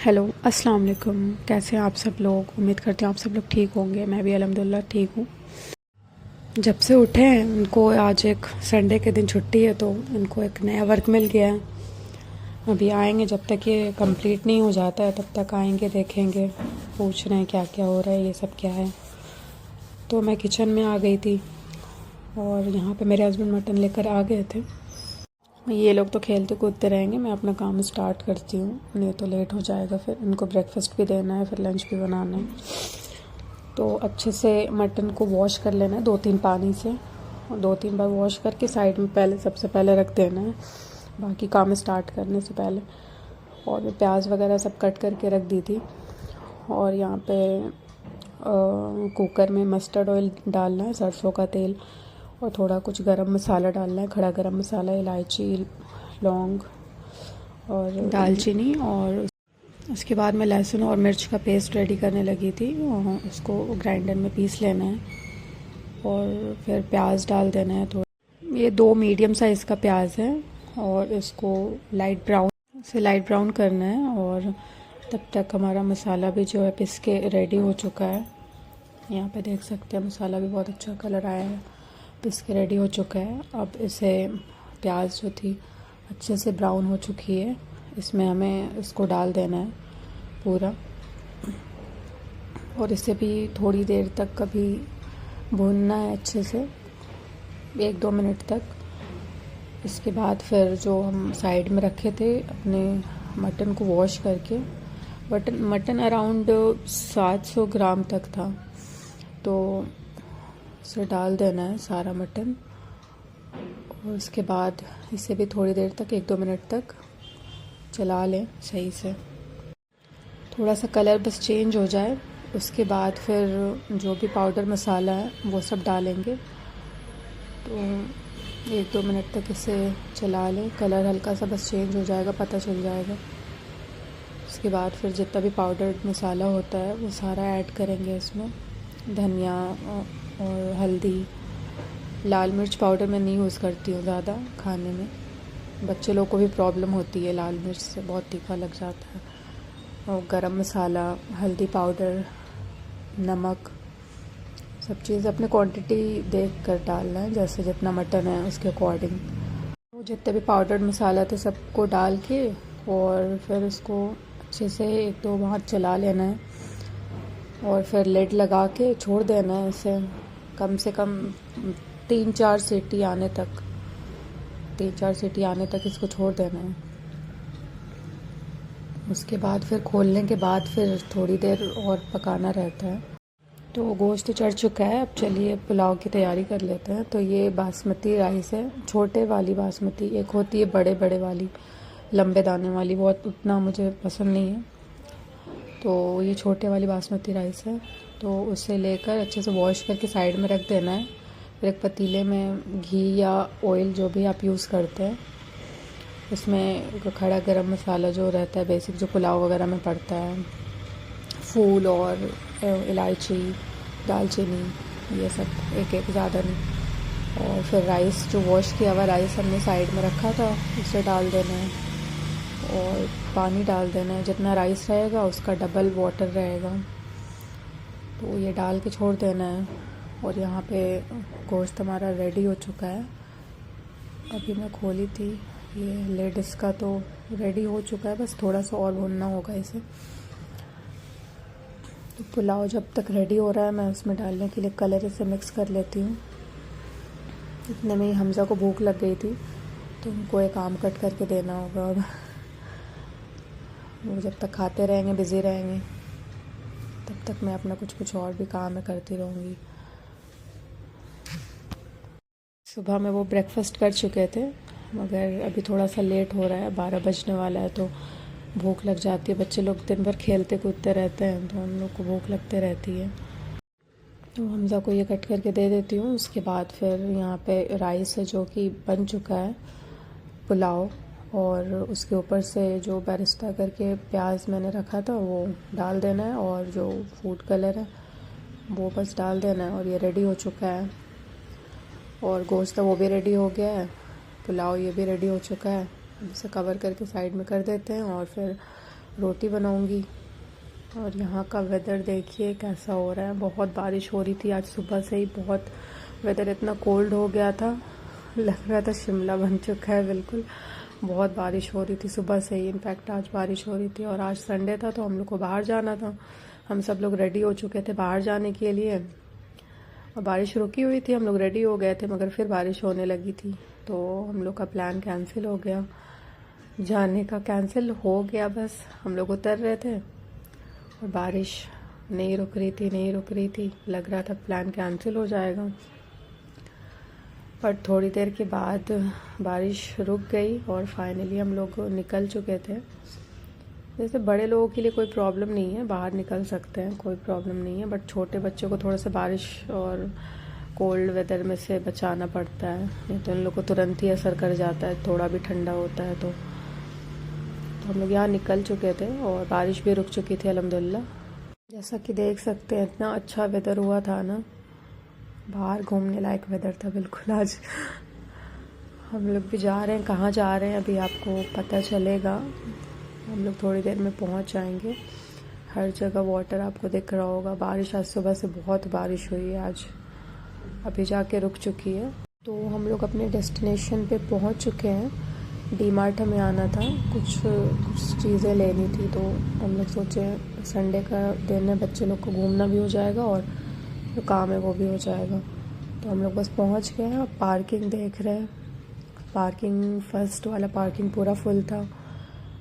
Hello अस्सलाम वालेकुम। कैसे हैं आप सब लोग? उम्मीद करती हूँ आप सब लोग ठीक होंगे। मैं भी अल्हम्दुलिल्लाह ठीक हूँ। जब से उठे हैं उनको आज एक संडे के दिन छुट्टी है तो उनको एक नया वर्क मिल गया है। अभी आएंगे, जब तक ये कंप्लीट नहीं हो जाता है तब तक आएंगे, देखेंगे, पूछ रहे हैं क्या क्या हो रहा है, ये सब क्या है। तो मैं किचन में आ गई थी और यहाँ पे मेरे हस्बैंड मटन लेकर आ गए थे। ये लोग तो खेलते कूदते रहेंगे, मैं अपना काम स्टार्ट करती हूँ, नहीं तो लेट हो जाएगा। फिर इनको ब्रेकफास्ट भी देना है, फिर लंच भी बनाना है। तो अच्छे से मटन को वॉश कर लेना है 2-3 पानी से, और 2-3 बार वॉश करके साइड में पहले सबसे पहले रख देना है, बाकी काम स्टार्ट करने से पहले। और मैं प्याज वगैरह सब कट करके रख दी थी। और यहाँ पे कुकर में मस्टर्ड ऑयल डालना है, सरसों का तेल, और थोड़ा कुछ गरम मसाला डालना है, खड़ा गरम मसाला, इलायची, लौंग और दालचीनी। और उसके बाद मैं लहसुन और मिर्च का पेस्ट रेडी करने लगी थी, और उसको ग्राइंडर में पीस लेना है। और फिर प्याज डाल देना है थोड़ा, ये 2 मीडियम साइज़ का प्याज है, और इसको लाइट ब्राउन करना है। और तब तक हमारा मसाला भी जो है पिस के रेडी हो चुका है। यहाँ पे देख सकते हैं मसाला भी बहुत अच्छा कलर आया है, पिस के रेडी हो चुका है। अब इसे, प्याज जो थी अच्छे से ब्राउन हो चुकी है, इसमें हमें इसको डाल देना है पूरा, और इसे भी थोड़ी देर तक कभी भूनना है अच्छे से, 1-2 मिनट तक। इसके बाद फिर जो हम साइड में रखे थे अपने मटन को वॉश करके, मटन अराउंड 700 ग्राम तक था, तो इसे डाल देना है सारा मटन। और उसके बाद इसे भी थोड़ी देर तक, 1-2 मिनट तक चला लें सही से, थोड़ा सा कलर बस चेंज हो जाए। उसके बाद फिर जो भी पाउडर मसाला है वो सब डालेंगे। तो 1-2 मिनट तक इसे चला लें, कलर हल्का सा बस चेंज हो जाएगा, पता चल जाएगा। उसके बाद फिर जितना भी पाउडर मसाला होता है वो सारा ऐड करेंगे इसमें, धनिया और हल्दी। लाल मिर्च पाउडर मैं नहीं यूज़ करती हूँ ज़्यादा खाने में, बच्चे लोग को भी प्रॉब्लम होती है लाल मिर्च से, बहुत तीखा लग जाता है। और गरम मसाला, हल्दी पाउडर, नमक, सब चीज़ अपने क्वांटिटी देख कर डालना है, जैसे जितना मटन है उसके अकॉर्डिंग। तो जितने भी पाउडर मसाला थे सबको डाल के, और फिर उसको अच्छे से 1-2 बार चला लेना है, और फिर लिड लगा के छोड़ देना है इसे कम से कम 3-4 सीटी आने तक, 3-4 सीटी आने तक इसको छोड़ देना है। उसके बाद फिर खोलने के बाद फिर थोड़ी देर और पकाना रहता है। तो गोश्त तो चढ़ चुका है, अब चलिए पुलाव की तैयारी कर लेते हैं। तो ये बासमती राइस है, छोटे वाली बासमती, एक होती है बड़े बड़े वाली लंबे दाने वाली, बहुत उतना मुझे पसंद नहीं है, तो ये छोटे वाली बासमती राइस है। तो उसे लेकर अच्छे से वॉश करके साइड में रख देना है। फिर एक पतीले में घी या ऑयल जो भी आप यूज़ करते हैं, उसमें खड़ा गरम मसाला जो रहता है बेसिक, जो पुलाव वगैरह में पड़ता है, फूल और इलायची, दालचीनी, ये सब एक एक, ज़्यादा नहीं। और फिर राइस, जो वॉश किया हुआ राइस हमने साइड में रखा था, उसे डाल देना है, और पानी डाल देना है, जितना राइस रहेगा उसका डबल वाटर रहेगा। तो ये डाल के छोड़ देना है। और यहाँ पे गोश्त हमारा रेडी हो चुका है, अभी मैं खोली थी, ये लिड इसका तो रेडी हो चुका है, बस थोड़ा सा और भूनना होगा इसे। तो पुलाव जब तक रेडी हो रहा है मैं उसमें डालने के लिए कलर इसे मिक्स कर लेती हूँ। इतने में ही हमज़ा को भूख लग गई थी, तो उनको एक आम कट करके देना होगा। अब वो जब तक खाते रहेंगे, बिज़ी रहेंगे, तब तक मैं अपना कुछ और भी काम है करती रहूँगी। सुबह में वो ब्रेकफास्ट कर चुके थे, मगर अभी थोड़ा सा लेट हो रहा है, 12 बजने वाला है, तो भूख लग जाती है। बच्चे लोग दिन भर खेलते कूदते रहते हैं, तो उन लोग को भूख लगते रहती है। तो हमज़ा को ये कट करके दे देती हूँ। उसके बाद फिर यहाँ पे राइस है जो कि बन चुका है, पुलाव, और उसके ऊपर से जो बेरिस्ता करके प्याज मैंने रखा था वो डाल देना है, और जो फूड कलर है वो बस डाल देना है, और ये रेडी हो चुका है। और गोश्त वो भी रेडी हो गया है, पुलाव ये भी रेडी हो चुका है। इसे कवर करके साइड में कर देते हैं, और फिर रोटी बनाऊंगी। और यहाँ का वेदर देखिए कैसा हो रहा है, बहुत बारिश हो रही थी आज सुबह से ही। बहुत वेदर इतना कोल्ड हो गया था, लग रहा था शिमला बन चुका है बिल्कुल। बहुत बारिश हो रही थी सुबह से ही, इनफैक्ट आज बारिश हो रही थी। और आज संडे था तो हम लोग को बाहर जाना था। हम सब लोग रेडी हो चुके थे बाहर जाने के लिए, और बारिश रुकी हुई थी, हम लोग रेडी हो गए थे, मगर फिर बारिश होने लगी थी तो हम लोग का प्लान कैंसिल हो गया। जाने का कैंसिल हो गया, बस हम लोग उतर रहे थे और बारिश नहीं रुक रही थी। लग रहा था प्लान कैंसिल हो जाएगा, पर थोड़ी देर के बाद बारिश रुक गई और फाइनली हम लोग निकल चुके थे। जैसे बड़े लोगों के लिए कोई प्रॉब्लम नहीं है, बाहर निकल सकते हैं, कोई प्रॉब्लम नहीं है, बट छोटे बच्चों को थोड़ा सा बारिश और कोल्ड वेदर में से बचाना पड़ता है, नहीं तो इन लोग को तुरंत ही असर कर जाता है, थोड़ा भी ठंडा होता है तो हम लोग यहाँ निकल चुके थे और बारिश भी रुक चुकी थी अल्हम्दुलिल्लाह। जैसा कि देख सकते हैं इतना अच्छा वेदर हुआ था ना, बाहर घूमने लायक वेदर था बिल्कुल आज। हम लोग भी जा रहे हैं, कहाँ जा रहे हैं अभी आपको पता चलेगा। हम लोग थोड़ी देर में पहुँच जाएंगे। हर जगह वाटर आपको दिख रहा होगा। बारिश आज सुबह से बहुत बारिश हुई है आज, अभी जाके रुक चुकी है। तो हम लोग अपने डेस्टिनेशन पे पहुँच चुके हैं। डीमार्ट हमें आना था, कुछ चीज़ें लेनी थी, तो हम लोग सोचे संडे का दिन है, बच्चे लोग को घूमना भी हो जाएगा और जो काम है वो भी हो जाएगा। तो हम लोग बस पहुंच गए हैं। अब पार्किंग देख रहे हैं, पार्किंग फर्स्ट वाला पार्किंग पूरा फुल था,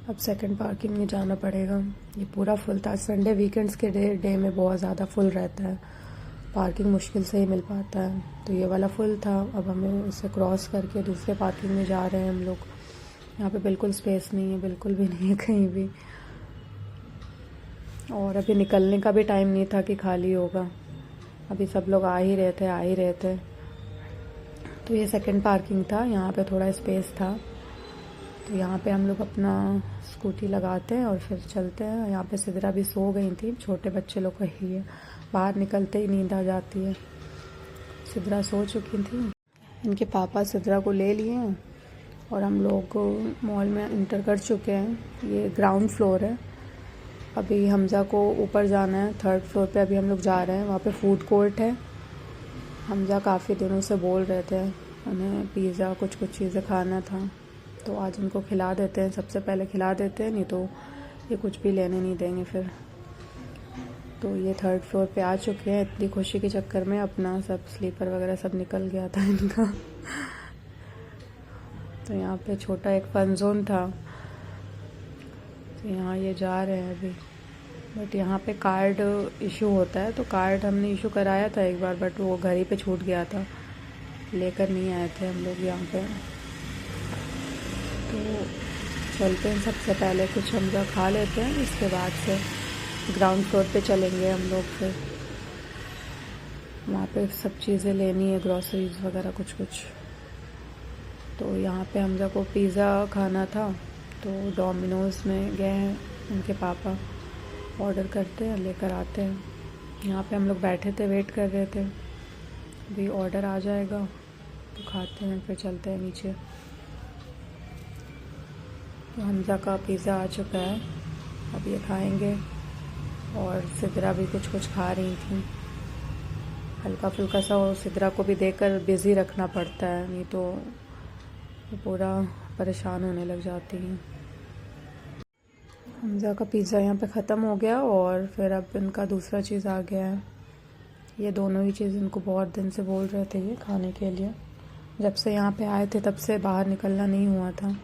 अब सेकंड पार्किंग में जाना पड़ेगा। ये पूरा फुल था। संडे वीकेंड्स के डे में बहुत ज़्यादा फुल रहता है, पार्किंग मुश्किल से ही मिल पाता है, तो ये वाला फुल था। अब हमें इसे क्रॉस करके दूसरे पार्किंग में जा रहे हैं हम लोग। यहाँ पे बिल्कुल स्पेस नहीं है, बिल्कुल भी नहीं है कहीं भी, और अभी निकलने का भी टाइम नहीं था कि खाली होगा, अभी सब लोग आ ही रहे थे। तो ये सेकंड पार्किंग था, यहाँ पे थोड़ा स्पेस था, तो यहाँ पे हम लोग अपना स्कूटी लगाते हैं और फिर चलते हैं। यहाँ पे सिद्रा भी सो गई थी, छोटे बच्चे लोग का ही है, बाहर निकलते ही नींद आ जाती है। सिद्रा सो चुकी थी, इनके पापा सिद्रा को ले लिए हैं और हम लोग मॉल में इंटर कर चुके हैं। ये ग्राउंड फ्लोर है, अभी हमजा को ऊपर जाना है, थर्ड फ्लोर पे अभी हम लोग जा रहे हैं। वहाँ पे फूड कोर्ट है। हमजा काफ़ी दिनों से बोल रहे थे उन्हें पिज़्ज़ा कुछ चीज़ें खाना था, तो आज उनको खिला देते हैं, सबसे पहले खिला देते हैं, नहीं तो ये कुछ भी लेने नहीं देंगे फिर। तो ये थर्ड फ्लोर पे आ चुके हैं। इतनी खुशी के चक्कर में अपना सब स्लीपर वगैरह सब निकल गया था इनका। तो यहाँ पे छोटा एक फन जोन था, तो यहाँ ये जा रहे हैं अभी, बट यहाँ पे कार्ड इशू होता है, तो कार्ड हमने इशू कराया था एक बार, बट वो घर ही पे छूट गया था, लेकर नहीं आए थे हम लोग यहाँ पे। तो चलते हैं, सबसे पहले कुछ हम लोग खा लेते हैं, इसके बाद से ग्राउंड फ्लोर पे चलेंगे हम लोग। फिर वहाँ पे सब चीज़ें लेनी है, ग्रॉसरीज वगैरह कुछ। तो यहाँ पे हम लोग को पिज़्ज़ा खाना था, तो डोमिनोज़ में गए हैं, उनके पापा ऑर्डर करते हैं, लेकर आते हैं। यहाँ पे हम लोग बैठे थे, वेट कर रहे थे, अभी ऑर्डर आ जाएगा तो खाते हैं, फिर चलते हैं नीचे। तो हमजा का पिज़्ज़ा आ चुका है, अब ये खाएंगे, और सिद्रा भी कुछ खा रही थी, हल्का फुल्का सा। और सिद्रा को भी देकर बिज़ी रखना पड़ता है, नहीं तो वो पूरा परेशान होने लग जाती हैं। हमजा का पिज़्ज़ा यहाँ पे ख़त्म हो गया और फिर अब इनका दूसरा चीज़ आ गया है। ये दोनों ही चीज़ इनको बहुत दिन से बोल रहे थे ये खाने के लिए, जब से यहाँ पे आए थे तब से बाहर निकलना नहीं हुआ था,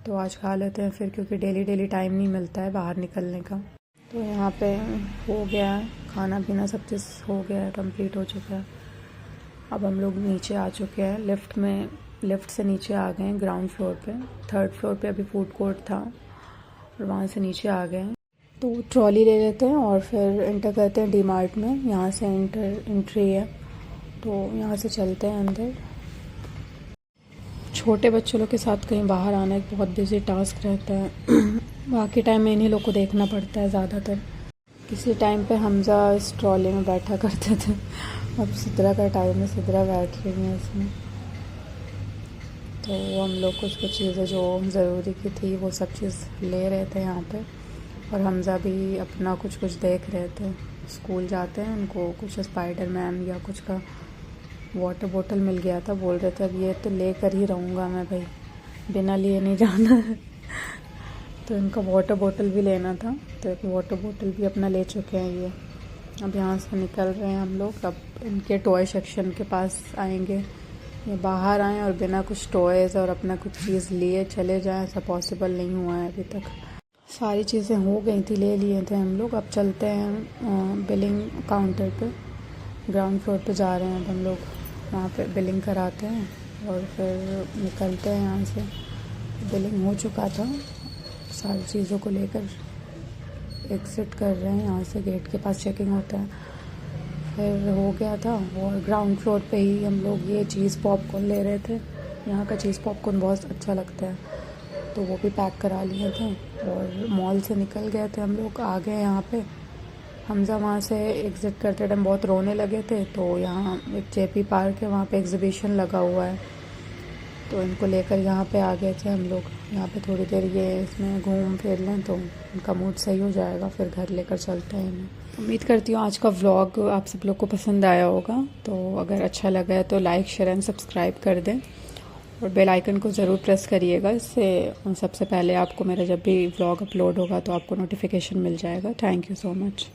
तो आज खा लेते हैं फिर, क्योंकि डेली टाइम नहीं मिलता है बाहर निकलने का। तो यहाँ पे हो गया है, खाना पीना सब चीज़ हो गया है, कंप्लीट हो चुका है। अब हम लोग नीचे आ चुके हैं, लिफ्ट से नीचे आ गए हैं ग्राउंड फ्लोर पे। थर्ड फ्लोर पे अभी फूड कोर्ट था और वहाँ से नीचे आ गए हैं। तो ट्रॉली ले लेते हैं और फिर एंटर करते हैं डीमार्ट में, यहाँ से एंट्री है, तो यहाँ से चलते हैं अंदर। छोटे बच्चों लोग के साथ कहीं बाहर आना एक बहुत बिजी टास्क रहता है। बाकी टाइम में इन्हीं लोग को देखना पड़ता है ज़्यादातर। किसी टाइम पे हमजा इस ट्रॉली में बैठा करते थे, अब सिद्रा का टाइम है, सिद्रा बैठ रही है इसमें। तो हम लोग कुछ कुछ चीज़ें जो ज़रूरी की थी वो सब चीज़ ले रहे थे यहाँ पे। और हमज़ा भी अपना कुछ कुछ देख रहे थे। स्कूल जाते हैं, उनको कुछ स्पाइडरमैन या कुछ का वाटर बोतल मिल गया था। बोल रहे थे अब ये तो ले कर ही रहूँगा मैं भाई, बिना लिए नहीं जाना है। तो इनका वाटर बोतल भी लेना था, तो एक वाटर बोतल भी अपना ले चुके हैं ये। अब यहाँ से निकल रहे हैं हम लोग। अब इनके टॉय सेक्शन के पास आएंगे। ये बाहर आए और बिना कुछ टॉयज़ और अपना कुछ चीज़ लिए चले जाएं, ऐसा पॉसिबल नहीं हुआ है अभी तक। सारी चीज़ें हो गई थी, ले लिए थे हम लोग। अब चलते हैं बिलिंग काउंटर पे। ग्राउंड फ्लोर पे जा रहे हैं अब हम लोग, वहाँ पे बिलिंग कराते हैं और फिर निकलते हैं यहाँ से। बिलिंग हो चुका था, सारी चीज़ों को लेकर एग्ज़िट कर रहे हैं यहाँ से। गेट के पास चेकिंग होता है, फिर हो गया था। और ग्राउंड फ्लोर पे ही हम लोग ये चीज़ पॉपकॉर्न ले रहे थे। यहाँ का चीज़ पॉपकॉर्न बहुत अच्छा लगता है, तो वो भी पैक करा लिए थे और मॉल से निकल गए थे हम लोग। आ गए यहाँ पे। हमज़ा वहाँ से एग्ज़िट करते टाइम बहुत रोने लगे थे, तो यहाँ एक जेपी पार्क है, वहाँ पे एग्ज़िबिशन लगा हुआ है, तो इनको लेकर यहाँ पे आ गए थे हम लोग। यहाँ पे थोड़ी देर ये इसमें घूम फिर लें तो उनका मूड सही हो जाएगा, फिर घर लेकर चलते हैं इन्हें। उम्मीद करती हूँ आज का व्लॉग आप सब लोग को पसंद आया होगा। तो अगर अच्छा लगा है तो लाइक, शेयर एंड सब्सक्राइब कर दें और बेल आइकन को ज़रूर प्रेस करिएगा। इससे सबसे पहले आपको मेरा जब भी व्लॉग अपलोड होगा तो आपको नोटिफिकेशन मिल जाएगा। Thank you so much.